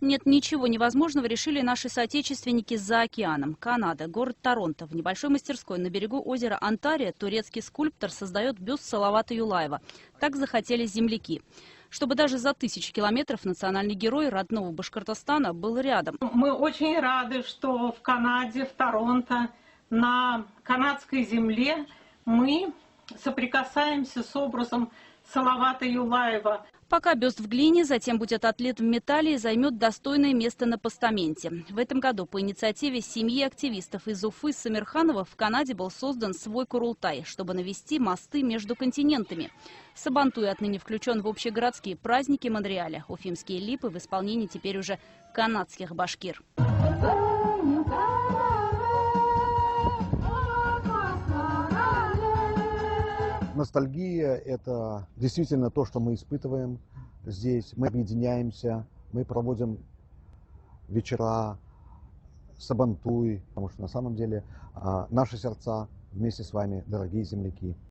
Нет ничего невозможного, решили наши соотечественники за океаном. Канада, город Торонто. В небольшой мастерской на берегу озера Онтарио турецкий скульптор создает бюст Салавата Юлаева. Так захотели земляки. Чтобы даже за 1000 километров национальный герой родного Башкортостана был рядом. Мы очень рады, что в Канаде, в Торонто, на канадской земле мы соприкасаемся с образом Салавата Юлаева. Пока бюст в глине, затем будет отлит в металле и займет достойное место на постаменте. В этом году по инициативе семьи активистов из Уфы Самирханова в Канаде был создан свой Курултай, чтобы навести мосты между континентами. Сабантуй отныне включен в общегородские праздники Монреаля. Уфимские липы в исполнении теперь уже канадских башкир. Ностальгия – это действительно то, что мы испытываем здесь. Мы объединяемся, мы проводим вечера, сабантуй, потому что на самом деле наши сердца вместе с вами, дорогие земляки.